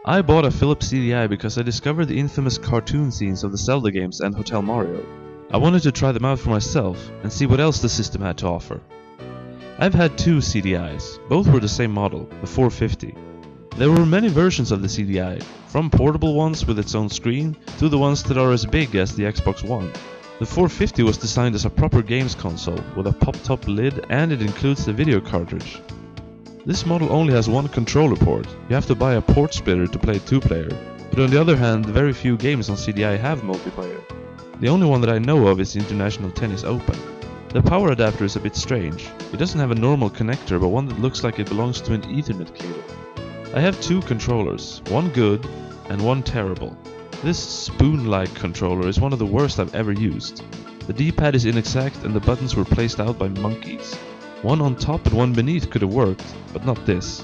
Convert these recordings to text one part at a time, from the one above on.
I bought a Philips CDI because I discovered the infamous cartoon scenes of the Zelda games and Hotel Mario. I wanted to try them out for myself and see what else the system had to offer. I've had two CDIs, both were the same model, the 450. There were many versions of the CDI, from portable ones with its own screen to the ones that are as big as the Xbox One. The 450 was designed as a proper games console with a pop-top lid, and it includes the video cartridge. This model only has one controller port. You have to buy a port splitter to play 2-player, but on the other hand, very few games on CDI have multiplayer. The only one that I know of is the International Tennis Open. The power adapter is a bit strange. It doesn't have a normal connector, but one that looks like it belongs to an Ethernet cable. I have two controllers, one good and one terrible. This spoon-like controller is one of the worst I've ever used. The D-pad is inexact and the buttons were placed out by monkeys. One on top and one beneath could have worked, but not this.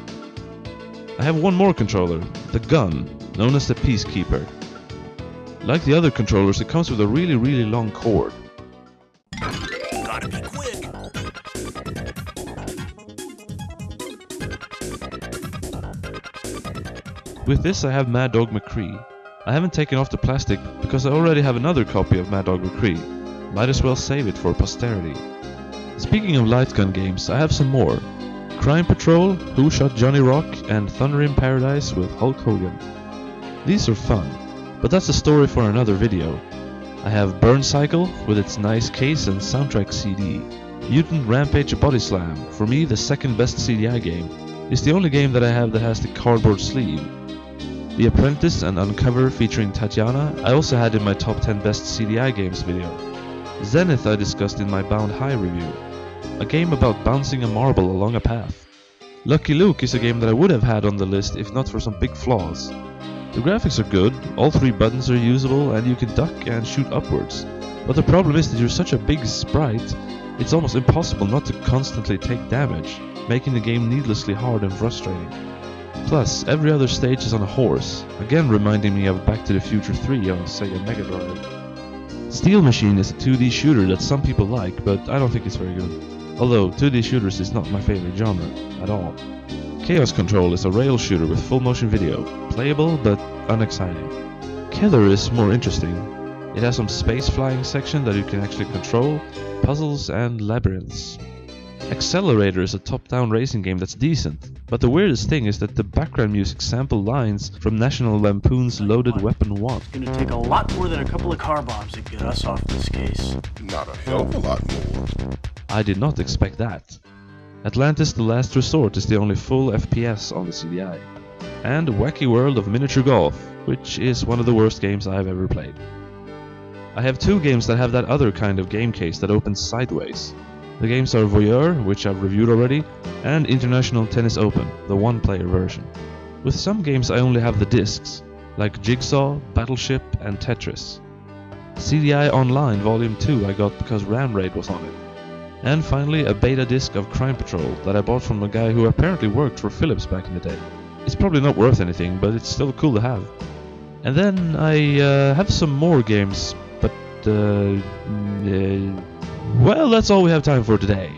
I have one more controller, the gun, known as the Peacekeeper. Like the other controllers, it comes with a really long cord. Gotta be quick. With this I have Mad Dog McCree. I haven't taken off the plastic because I already have another copy of Mad Dog McCree. Might as well save it for posterity. Speaking of light gun games, I have some more. Crime Patrol, Who Shot Johnny Rock, and Thunder in Paradise with Hulk Hogan. These are fun, but that's a story for another video. I have Burn Cycle with its nice case and soundtrack CD. Mutant Rampage Body Slam, for me the second best CDI game. It's the only game that I have that has the cardboard sleeve. The Apprentice and Uncover featuring Tatiana I also had in my top 10 best CDI games video. Zenith I discussed in my Bound High review. A game about bouncing a marble along a path. Lucky Luke is a game that I would have had on the list if not for some big flaws. The graphics are good, all 3 buttons are usable and you can duck and shoot upwards. But the problem is that you're such a big sprite, it's almost impossible not to constantly take damage, making the game needlessly hard and frustrating. Plus, every other stage is on a horse, again reminding me of Back to the Future 3 on Sega Mega Drive. Steel Machine is a 2D shooter that some people like, but I don't think it's very good. Although 2D shooters is not my favorite genre, at all. Chaos Control is a rail shooter with full motion video, playable but unexciting. Killer is more interesting. It has some space flying section that you can actually control, puzzles and labyrinths. Accelerator is a top-down racing game that's decent, but the weirdest thing is that the background music sample lines from National Lampoon's Loaded Weapon 1. It's gonna take a lot more than a couple of car bombs to get us off this case. Not a hell of a lot more. I did not expect that. Atlantis The Last Resort is the only full FPS on the CDI. And Wacky World of Miniature Golf, which is one of the worst games I've ever played. I have 2 games that have that other kind of game case that opens sideways. The games are Voyeur, which I've reviewed already, and International Tennis Open, the 1-player version. With some games I only have the discs, like Jigsaw, Battleship and Tetris. CDI Online Volume 2 I got because Ram Raid was on it. And finally a beta disc of Crime Patrol that I bought from a guy who apparently worked for Philips back in the day. It's probably not worth anything, but it's still cool to have. And then I have some more games, but well, that's all we have time for today.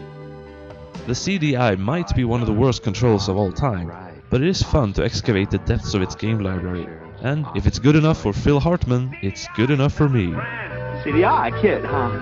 The CDI might be one of the worst controls of all time, but it is fun to excavate the depths of its game library. And if it's good enough for Phil Hartman, it's good enough for me. CDI kid, huh?